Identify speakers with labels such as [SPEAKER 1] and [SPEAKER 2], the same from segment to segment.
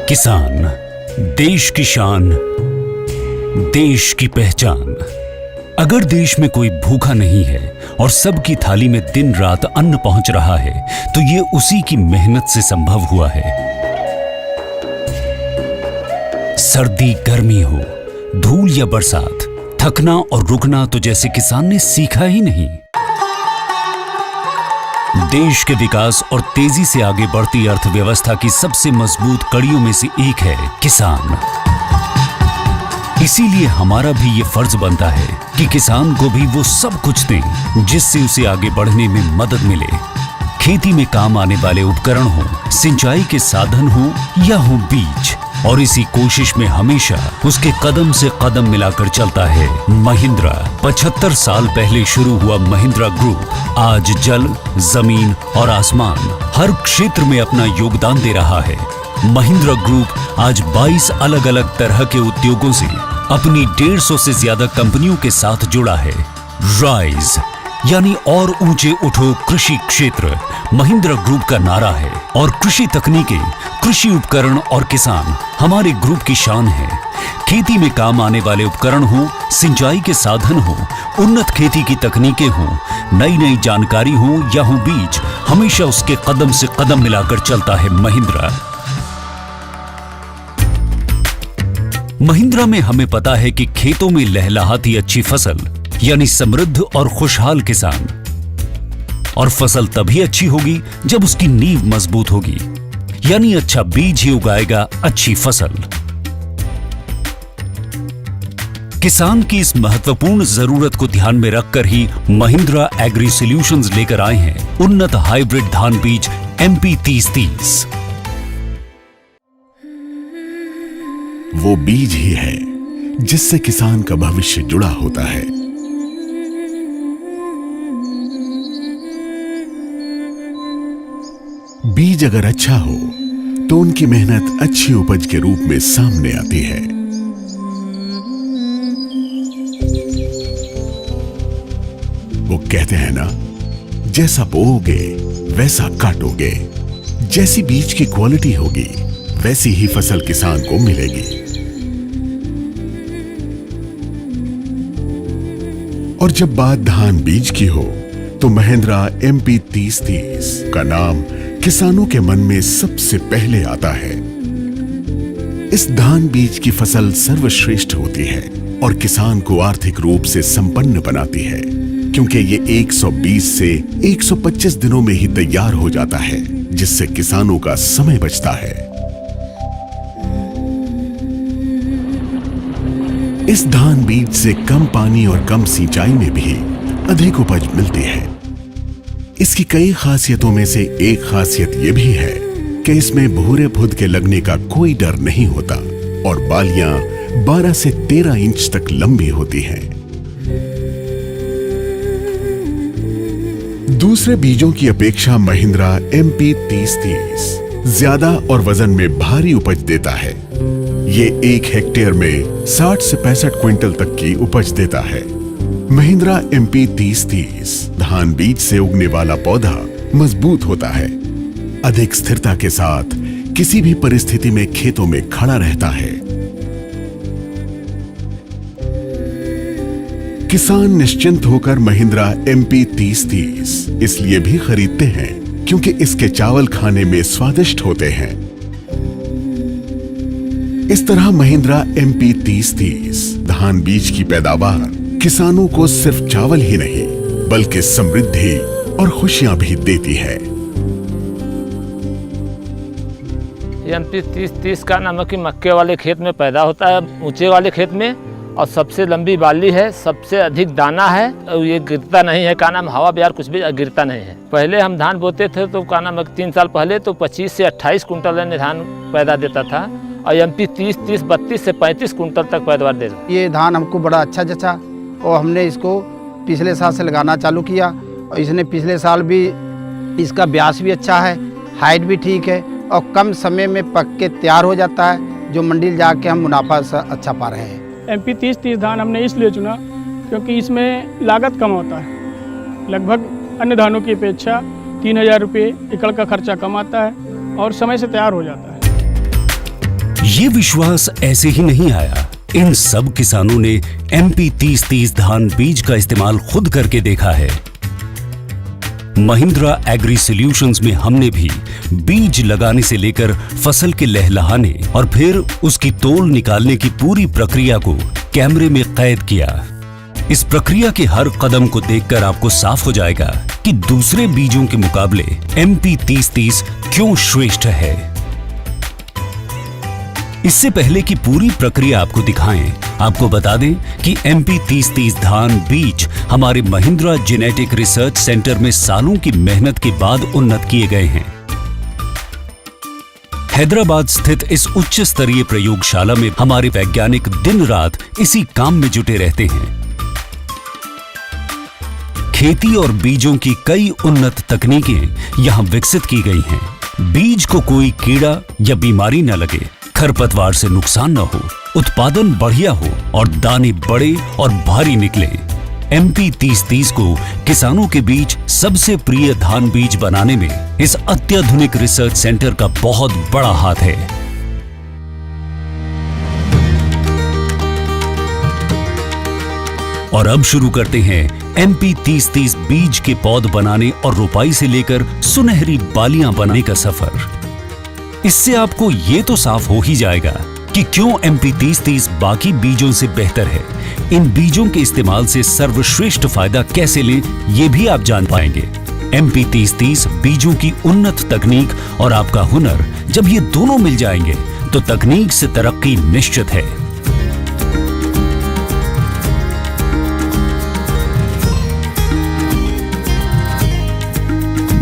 [SPEAKER 1] किसान, देश की शान, देश की पहचान। अगर देश में कोई भूखा नहीं है और सबकी थाली में दिन रात अन्न पहुंच रहा है, तो ये उसी की मेहनत से संभव हुआ है। सर्दी गर्मी हो, धूल या बरसात, थकना और रुकना तो जैसे किसान ने सीखा ही नहीं। देश के विकास और तेजी से आगे बढ़ती अर्थव्यवस्था की सबसे मजबूत कड़ियों में से एक है किसान। इसीलिए हमारा भी ये फर्ज बनता है कि किसान को भी वो सब कुछ दें जिससे उसे आगे बढ़ने में मदद मिले। खेती में काम आने वाले उपकरण हो, सिंचाई के साधन हो या हो बीज, और इसी कोशिश में हमेशा उसके कदम से कदम मिलाकर चलता है महिंद्रा। 75 साल पहले शुरू हुआ महिंद्रा ग्रुप आज जल, जमीन और आसमान हर क्षेत्र में अपना योगदान दे रहा है। महिंद्रा ग्रुप आज 22 अलग अलग तरह के उद्योगों से अपनी 150 से ज्यादा कंपनियों के साथ जुड़ा है। राइज यानी और ऊंचे उठो कृषि क्षेत्र महिंद्रा ग्रुप का नारा है, और कृषि तकनीकें, कृषि उपकरण और किसान हमारे ग्रुप की शान है। खेती में काम आने वाले उपकरण हो, सिंचाई के साधन हो, उन्नत खेती की तकनीकें हो, नई नई जानकारी हो या हो बीज, हमेशा उसके कदम से कदम मिलाकर चलता है महिंद्रा। महिंद्रा में हमें पता है कि खेतों में लहलहाती अच्छी फसल यानी समृद्ध और खुशहाल किसान, और फसल तभी अच्छी होगी जब उसकी नींव मजबूत होगी, यानी अच्छा बीज ही उगाएगा अच्छी फसल। किसान की इस महत्वपूर्ण जरूरत को ध्यान में रखकर ही महिंद्रा एग्री सॉल्यूशंस लेकर आए हैं उन्नत हाइब्रिड धान बीज MP 3030।
[SPEAKER 2] वो बीज ही है जिससे किसान का भविष्य जुड़ा होता है। बीज अगर अच्छा हो तो उनकी मेहनत अच्छी उपज के रूप में सामने आती है। वो कहते हैं ना, जैसा बोओगे वैसा काटोगे। जैसी बीज की क्वालिटी होगी वैसी ही फसल किसान को मिलेगी। और जब बात धान बीज की हो तो महिंद्रा MP 3030 का नाम किसानों के मन में सबसे पहले आता है। इस धान बीज की फसल सर्वश्रेष्ठ होती है और किसान को आर्थिक रूप से संपन्न बनाती है, क्योंकि ये 120 से 125 दिनों में ही तैयार हो जाता है, जिससे किसानों का समय बचता है। इस धान बीज से कम पानी और कम सिंचाई में भी अधिक उपज मिलती है। इसकी कई खासियतों में से एक खासियत यह भी है कि इसमें भूरे फुद के लगने का कोई डर नहीं होता और बालियां 12 से 13 इंच तक लंबी होती हैं। दूसरे बीजों की अपेक्षा महिंद्रा MP 3030 ज्यादा और वजन में भारी उपज देता है। ये 1 हेक्टेयर में 60 से 65 क्विंटल तक की उपज देता है। महिंद्रा MP 3030 धान बीज से उगने वाला पौधा मजबूत होता है, अधिक स्थिरता के साथ किसी भी परिस्थिति में खेतों में खड़ा रहता है। किसान निश्चिंत होकर महिंद्रा MP 3030 इसलिए भी खरीदते हैं क्योंकि इसके चावल खाने में स्वादिष्ट होते हैं। इस तरह महिंद्रा MP 3030 धान बीज की पैदावार किसानों को सिर्फ चावल ही नहीं बल्कि समृद्धि और खुशियां भी देती है।
[SPEAKER 3] MP 3030 का नाम है कि मक्के वाले खेत में पैदा होता है, ऊंचे वाले खेत में, और सबसे लंबी बाली है, सबसे अधिक दाना है, और ये गिरता नहीं है। का नाम हवा बिहार कुछ भी गिरता नहीं है। पहले हम धान बोते थे तो का नाम 3 साल पहले तो 25 से 28 कुंटल धान पैदा देता था, और MP 3030 32 से 35 कुंटल तक पैदावार दे रहा।
[SPEAKER 4] ये धान हमको बड़ा अच्छा जचा और हमने इसको पिछले साल से लगाना चालू किया, और इसने पिछले साल भी इसका व्यास भी अच्छा है, हाइट भी ठीक है, और कम समय में पक के तैयार हो जाता है, जो मंडी जाके हम मुनाफा अच्छा पा रहे हैं।
[SPEAKER 5] MP 3030 धान हमने इसलिए चुना क्योंकि इसमें लागत कम होता है, लगभग अन्य धानों की अपेक्षा 3,000 रुपये एकड़ का खर्चा कम आता है और समय से तैयार हो जाता है।
[SPEAKER 1] ये विश्वास ऐसे ही नहीं आया। इन सब किसानों ने MP 3030 धान बीज का इस्तेमाल खुद करके देखा है। महिंद्रा एग्री सॉल्यूशंस में हमने भी बीज लगाने से लेकर फसल के लहलहाने और फिर उसकी तोल निकालने की पूरी प्रक्रिया को कैमरे में कैद किया। इस प्रक्रिया के हर कदम को देखकर आपको साफ हो जाएगा कि दूसरे बीजों के मुकाबले MP 3030 क्यों श्रेष्ठ है। इससे पहले कि पूरी प्रक्रिया आपको दिखाएं, आपको बता दें कि MP 3030 धान बीज हमारे महिंद्रा जेनेटिक रिसर्च सेंटर में सालों की मेहनत के बाद उन्नत किए गए हैं। हैदराबाद स्थित इस उच्च स्तरीय प्रयोगशाला में हमारे वैज्ञानिक दिन रात इसी काम में जुटे रहते हैं। खेती और बीजों की कई उन्नत तकनीकें यहां विकसित की गई हैं। बीज को कोई कीड़ा या बीमारी न लगे, खरपतवार से नुकसान न हो, उत्पादन बढ़िया हो और दाने बड़े और भारी निकले। MP 3030 को किसानों के बीच सबसे प्रिय धान बीज बनाने में इस अत्याधुनिक रिसर्च सेंटर का बहुत बड़ा हाथ है। और अब शुरू करते हैं MP 3030 बीज के पौध बनाने और रोपाई से लेकर सुनहरी बालियां बनाने का सफर। इससे आपको ये तो साफ हो ही जाएगा कि क्यों MP 3030 बाकी बीजों से बेहतर है। इन बीजों के इस्तेमाल से सर्वश्रेष्ठ फायदा कैसे लें, ये भी आप जान पाएंगे। MP 3030 बीजों की उन्नत तकनीक और आपका हुनर, जब ये दोनों मिल जाएंगे तो तकनीक से तरक्की निश्चित है।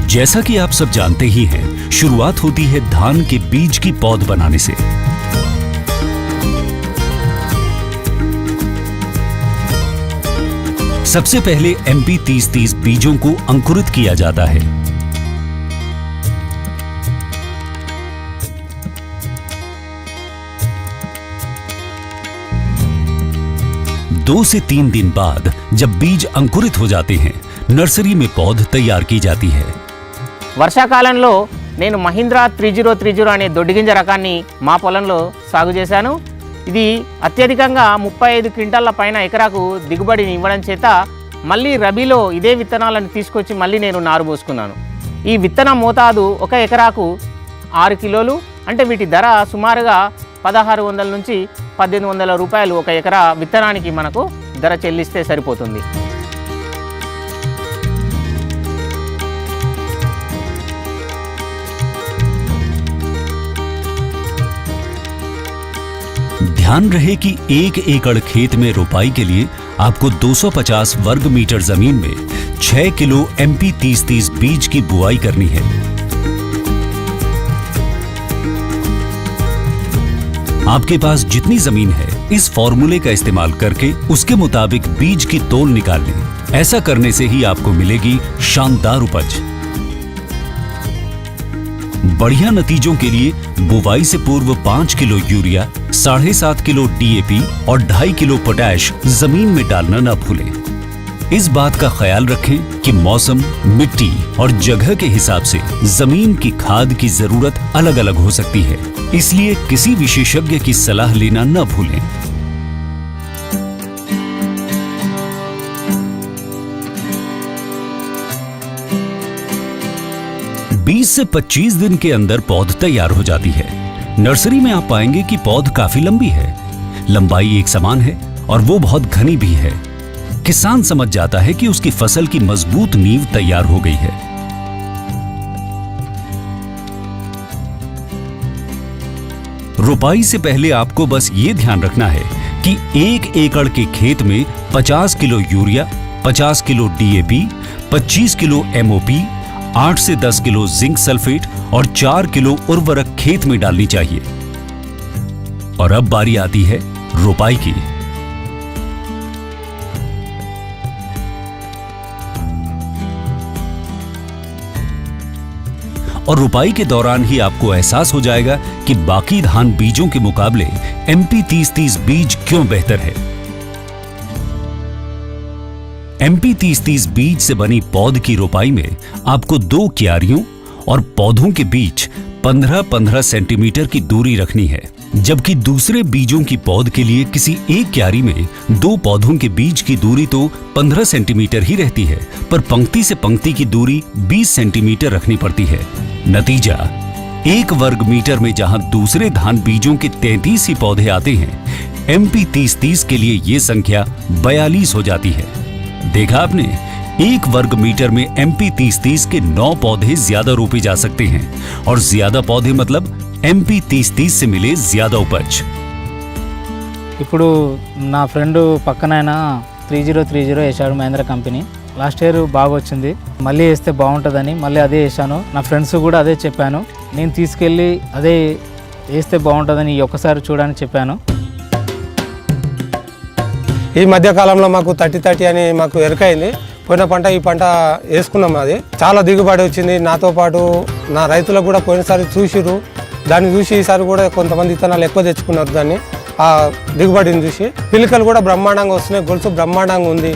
[SPEAKER 1] जैसा कि आप सब जानते ही हैं, शुरुआत होती है धान के बीज की पौध बनाने से। सबसे पहले MP 3030 बीजों को अंकुरित किया जाता है। दो से 3 दिन बाद जब बीज अंकुरित हो जाते हैं, नर्सरी में पौध तैयार की जाती है।
[SPEAKER 6] వర్షాకాలంలో నేను మహీంద్రా 3030 అనే దొడ్డిగింజ రకాన్ని మా పొలంలో సాగు చేశాను. ఇది అత్యధికంగా 35 క్వింటాల పైన ఎకరాకు దిగుబడిని ఇవ్వడం చేత మళ్ళీ రబీలో ఇదే విత్తనాలను తీసుకొచ్చి మళ్ళీ నేను నారు పోసుకున్నాను. ఈ విత్తన మోతాదు ఒక ఎకరాకు 6 కిలోలు, అంటే వీటి ధర సుమారుగా 1600 నుంచి 1800 రూపాయలు ఒక ఎకరా విత్తనానికి మనకు ధర చెల్లిస్తే సరిపోతుంది.
[SPEAKER 1] ध्यान रहे कि 1 एकड़ खेत में रोपाई के लिए आपको 250 वर्ग मीटर जमीन में 6 किलो MP 3030 बीज की बुआई करनी है। आपके पास जितनी जमीन है, इस फॉर्मूले का इस्तेमाल करके उसके मुताबिक बीज की तोल निकाल लें। ऐसा करने से ही आपको मिलेगी शानदार उपज। बढ़िया नतीजों के लिए बुवाई से पूर्व 5 किलो यूरिया, 7.5 किलो DAP और 2.5 किलो पोटैश जमीन में डालना न भूलें। इस बात का ख्याल रखें कि मौसम, मिट्टी और जगह के हिसाब से जमीन की खाद की जरूरत अलग अलग हो सकती है, इसलिए किसी विशेषज्ञ की सलाह लेना न भूलें। 20 से 25 दिन के अंदर पौध तैयार हो जाती है। नर्सरी में आप पाएंगे कि पौध काफी लंबी है, लंबाई एक समान है और वो बहुत घनी भी है। किसान समझ जाता है कि उसकी फसल की मजबूत नींव तैयार हो गई है। रोपाई से पहले आपको बस ये ध्यान रखना है कि 1 एकड़ के खेत में 50 kilo urea, 50 kilo DAP, 25 kilo MOP, 8 से 10 किलो जिंक सल्फेट और 4 किलो उर्वरक खेत में डालनी चाहिए। और अब बारी आती है रोपाई की। और रोपाई के दौरान ही आपको एहसास हो जाएगा कि बाकी धान बीजों के मुकाबले MP 3030 बीज क्यों बेहतर है। MP 30-30 बीज से बनी पौध की रोपाई में आपको 2 क्यारियों और पौधों के बीच 15-15 सेंटीमीटर की दूरी रखनी है, जबकि दूसरे बीजों की पौध के लिए किसी एक क्यारी में 2 पौधों के बीच की दूरी तो 15 सेंटीमीटर ही रहती है, पर पंक्ति से पंक्ति की दूरी 20 सेंटीमीटर रखनी पड़ती है। नतीजा, 1 वर्ग मीटर में जहां दूसरे धान बीजों के 33 ही पौधे आते हैं, MP 30-30 के लिए ये संख्या 42 हो जाती है। देखा आपने, 1 वर्ग मीटर में MP 30-30 के 9 पौधे ज्यादा रोपे जा सकते हैं, और ज्यादा पौधे मतलब MP 30-30 से मिले ज्यादा उपज।
[SPEAKER 7] ఇప్పుడు నా ఫ్రెండ్ పక్కన ఆయన 3030 వేసాడు మహేంద్ర కంపెనీ. లాస్ట్ ఇయర్ బాగా వచ్చింది, మళ్ళీ వేస్తే బాగుంటుందని మళ్ళీ అదే వేసాను. నా ఫ్రెండ్స్ కూడా అదే చెప్పాను, నేను తీసుకెళ్ళి అదే వేస్తే బాగుంటుందని ఒక్కసారి చూడని చెప్పాను.
[SPEAKER 8] ఈ మధ్య కాలంలో మాకు 30-30 అని మాకు ఎరకైంది. పోయిన పంట ఈ పంట వేసుకున్నాం, అది చాలా దిగుబడి వచ్చింది. నాతో పాటు నా రైతులకు కూడా పోయినసారి చూసిరు, దాన్ని చూసి ఈసారి కూడా కొంతమంది విత్తనాలు ఎక్కువ తెచ్చుకున్నారు. దాన్ని ఆ దిగుబడిని చూసి పిలికలు కూడా బ్రహ్మాండంగా వస్తున్నాయి, గొలుసు బ్రహ్మాండంగా ఉంది,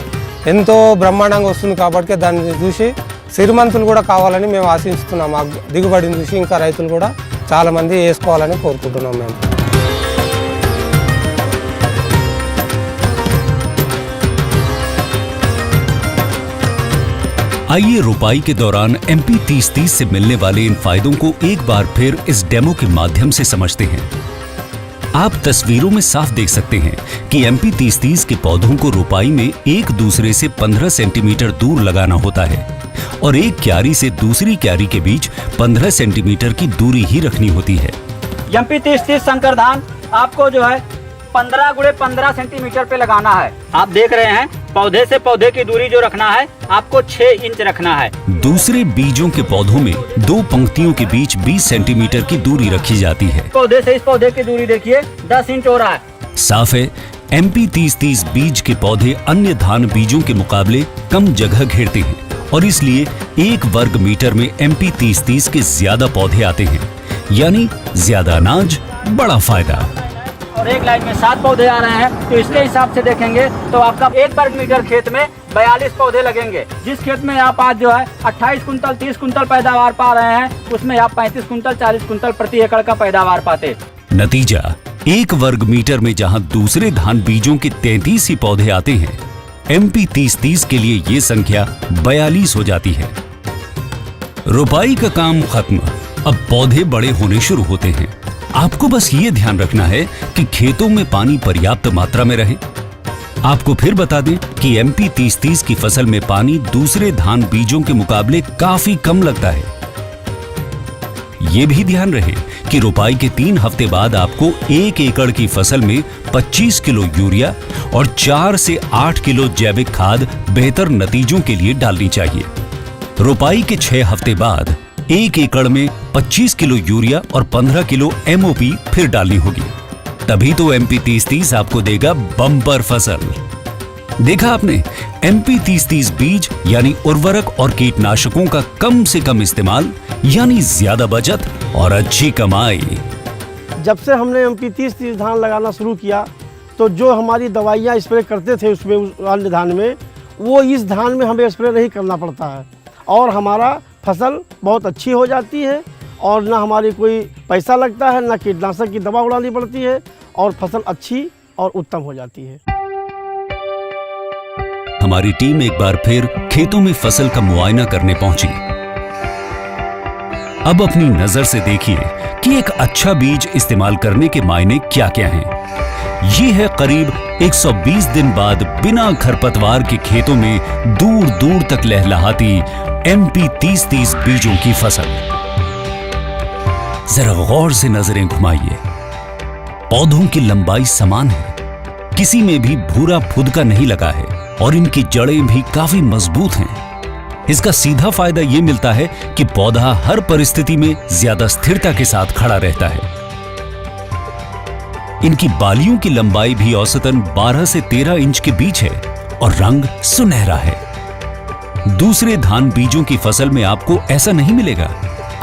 [SPEAKER 8] ఎంతో బ్రహ్మాండంగా వస్తుంది. కాబట్టి దాన్ని చూసి సిరిమంతులు కూడా కావాలని మేము ఆశిస్తున్నాం. ఆ దిగుబడిని చూసి ఇంకా రైతులు కూడా చాలామంది వేసుకోవాలని కోరుకుంటున్నాం మేము.
[SPEAKER 1] आइए रोपाई के दौरान MP 30-30 से मिलने वाले इन फायदों को एक बार फिर इस डेमो के माध्यम से समझते हैं। आप तस्वीरों में साफ देख सकते हैं कि MP 30-30 के पौधों को रोपाई में एक दूसरे से 15 सेंटीमीटर दूर लगाना होता है, और एक क्यारी से दूसरी क्यारी के बीच 15 सेंटीमीटर की दूरी ही रखनी होती है।
[SPEAKER 9] MP 30-30 संकर धान आपको जो है 15 × 15 सेंटीमीटर पे लगाना है। आप देख रहे हैं, पौधे से पौधे की दूरी जो रखना है आपको 6 इंच रखना है।
[SPEAKER 1] दूसरे बीजों के पौधों में 2 पंक्तियों के बीच 20 सेंटीमीटर की दूरी रखी जाती है।
[SPEAKER 9] पौधे से इस पौधे की दूरी देखिए 10 इंच हो रहा है।
[SPEAKER 1] साफ है, MP 30-30 बीज के पौधे अन्य धान बीजों के मुकाबले कम जगह घेरते हैं, और इसलिए 1 वर्ग मीटर में MP 30-30 के ज्यादा पौधे आते हैं, यानी ज्यादा अनाज, बड़ा फायदा।
[SPEAKER 9] और एक लाइन में 7 पौधे आ रहे हैं, तो इसके हिसाब से देखेंगे तो आपका 1 वर्ग मीटर खेत में 42 पौधे लगेंगे। जिस खेत में आप आज जो है 28 कुंटल 30 कुंटल पैदावार पा रहे हैं, उसमें आप 35 कुंटल 40 कुंटल प्रति एकड़ का पैदावार पाते।
[SPEAKER 1] नतीजा, 1 वर्ग मीटर में जहां दूसरे धान बीजों के 33 ही पौधे आते हैं, MP 30-30 के लिए ये संख्या 42 हो जाती है। रोपाई का काम खत्म, अब पौधे बड़े होने शुरू होते हैं। आपको बस ये ध्यान रखना है कि खेतों में पानी पर्याप्त मात्रा में रहे। आपको फिर बता दें कि MP 30-30 की फसल में पानी दूसरे धान बीजों के मुकाबले काफी कम लगता है। ये भी ध्यान रहे कि रोपाई के 3 हफ्ते बाद आपको 1 एकड़ की फसल में 25 किलो यूरिया और 4 से 8 किलो जैविक खाद बेहतर नतीजों के लिए डालनी चाहिए। रोपाई के 6 हफ्ते बाद 1 एकड़ में 25 किलो यूरिया और 15 किलो MOP फिर डालनी होगी, तभी तो MP 30-30 आपको देगा बम्पर फसल। देखा आपने, MP 30-30 बीज यानी उर्वरक और कीटनाशकों का कम से कम इस्तेमाल, यानी ज्यादा बचत और अच्छी कमाई।
[SPEAKER 10] जब से हमने MP 30-30 धान लगाना शुरू किया, तो जो हमारी दवाइयाँ स्प्रे करते थे उसमें अन्य धान में, वो इस धान में हमें स्प्रे नहीं करना पड़ता है, और हमारा फसल बहुत अच्छी हो जाती है, और ना हमारी कोई पैसा लगता है, ना कीटनाशक की दवा उड़ानी पड़ती है, और फसल अच्छी और उत्तम हो जाती है।
[SPEAKER 1] हमारी टीम एक बार फिर खेतों में फसल का मुआयना करने पहुंची। अब अपनी नजर से देखिए कि एक अच्छा बीज इस्तेमाल करने के मायने क्या क्या हैं। ये है करीब 120 दिन बाद बिना खरपतवार के खेतों में दूर दूर तक लहलहाती MP 30-30 बीजों की फसल। जरा गौर से नजरें घुमाइए। पौधों की लंबाई समान है, किसी में भी भूरा फुदका नहीं लगा है, और इनकी जड़ें भी काफी मजबूत हैं। इसका सीधा फायदा ये मिलता है कि पौधा हर परिस्थिति में ज्यादा स्थिरता के साथ खड़ा रहता है। इनकी बालियों की लंबाई भी औसतन 12 से 13 इंच के बीच है, और रंग सुनहरा है। दूसरे धान बीजों की फसल में आपको ऐसा नहीं मिलेगा।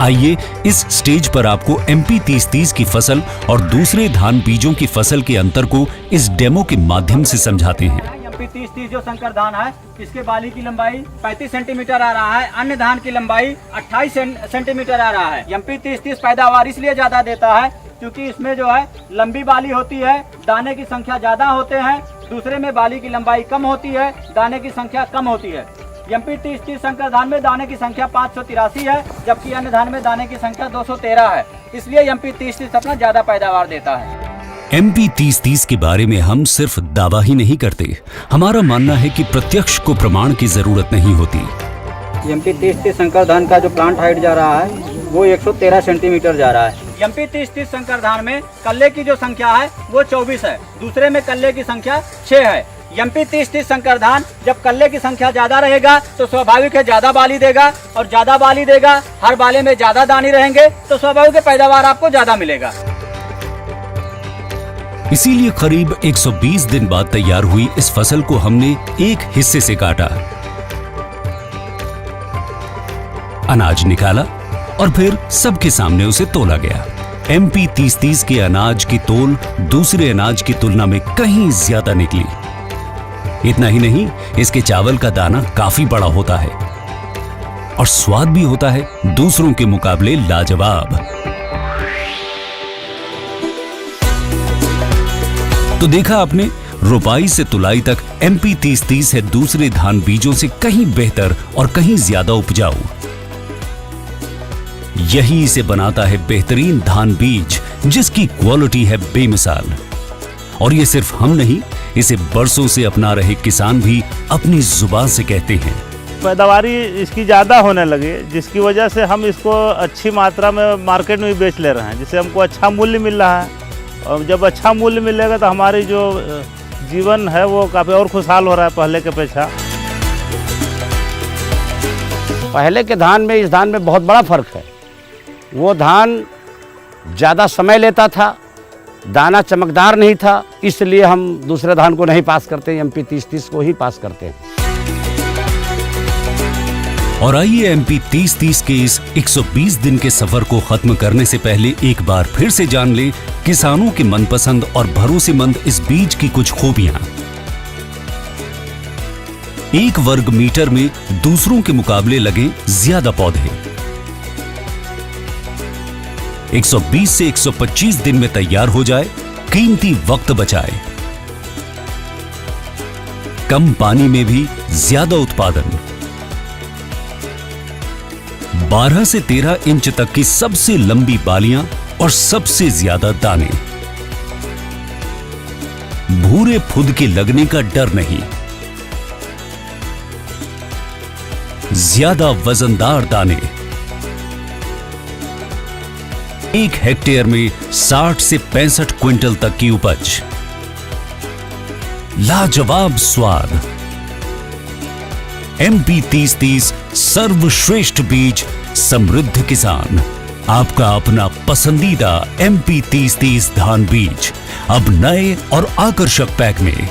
[SPEAKER 1] आइए इस स्टेज पर आपको MP 30-30 की फसल और दूसरे धान बीजों की फसल के अंतर को इस डेमो के माध्यम से समझाते हैं।
[SPEAKER 9] MP MP 30-30 जो संकर धान है, इसके बाली की लंबाई 35 सेंटीमीटर आ रहा है। अन्य धान की लंबाई 28 सेंटीमीटर आ रहा है। MP 30-30 पैदावार इसलिए ज्यादा देता है क्योंकि इसमें जो है लंबी बाली होती है, दाने की संख्या ज्यादा होते हैं। दूसरे में बाली की लंबाई कम होती है, दाने की संख्या कम होती है। MP 30-30 संकर धान में दाने की संख्या 583 है, जबकि अन्य धान में दाने की संख्या 213 है। इसलिए MP 30-30 अपना ज्यादा पैदावार देता है।
[SPEAKER 1] MP 30-30 के बारे में हम सिर्फ दावा ही नहीं करते, हमारा मानना है कि प्रत्यक्ष को प्रमाण की जरूरत नहीं होती।
[SPEAKER 9] MP 30-30 संकर धान का जो प्लांट हाइट जा रहा है वो 113 सेंटीमीटर जा रहा है। MP 30-30 संकर धान में कल्ले की जो संख्या है वो 24 है, दूसरे में कल्ले की संख्या 6 है। MP 30-30 संकर धान जब कल्ले की संख्या ज्यादा रहेगा तो स्वाभाविक है ज्यादा बाली देगा, और ज्यादा बाली देगा, हर बाले में ज्यादा दाने रहेंगे तो स्वाभाविक है पैदावार आपको ज्यादा मिलेगा।
[SPEAKER 1] इसीलिए करीब 120 दिन बाद तैयार हुई इस फसल को हमने एक हिस्से से काटा, अनाज निकाला और फिर सबके सामने उसे तोला गया। MP 30-30 के अनाज की तोल दूसरे अनाज की तुलना में कहीं ज्यादा निकली। इतना ही नहीं, इसके चावल का दाना काफी बड़ा होता है और स्वाद भी होता है दूसरों के मुकाबले लाजवाब। तो देखा आपने, रोपाई से तुलाई तक MP 30-30 है दूसरे धान बीजों से कहीं बेहतर और कहीं ज्यादा उपजाऊ। यही इसे बनाता है बेहतरीन धान बीज, जिसकी क्वालिटी है बेमिसाल। और ये सिर्फ हम नहीं, इसे बरसों से अपना रहे किसान भी अपनी जुबान से कहते हैं।
[SPEAKER 11] पैदावारी इसकी ज़्यादा होने लगी, जिसकी वजह से हम इसको अच्छी मात्रा में मार्केट में भी बेच ले रहे हैं, जिससे हमको अच्छा मूल्य मिल रहा है। और जब अच्छा मूल्य मिलेगा तो हमारी जो जीवन है वो काफ़ी और खुशहाल हो रहा है पहले के अपेक्षा।
[SPEAKER 4] पहले के धान में इस धान में बहुत बड़ा फर्क है। वो धान ज़्यादा समय लेता था, दाना चमकदार नहीं था, इसलिए हम दूसरे धान को नहीं पास करते, MP 30-30 को ही पास करते हैं।
[SPEAKER 1] और आइए MP 30-30 के इस 120 दिन के सफर को खत्म करने से पहले एक बार फिर से जान ले किसानों के मनपसंद और भरोसेमंद इस बीज की कुछ खूबियां। 1 वर्ग मीटर में दूसरों के मुकाबले लगे ज्यादा पौधे, 120 से 125 दिन में तैयार हो जाए, कीमती वक्त बचाए, कम पानी में भी ज्यादा उत्पादन, 12 से 13 इंच तक की सबसे लंबी बालियां और सबसे ज्यादा दाने, भूरे फुद के लगने का डर नहीं, ज्यादा वजनदार दाने, 1 हेक्टेयर में 60 से 65 क्विंटल तक की उपज, लाजवाब स्वाद। MP 30-30 सर्वश्रेष्ठ बीज, समृद्ध किसान, आपका अपना पसंदीदा MP 30-30 धान बीज अब नए और आकर्षक पैक में।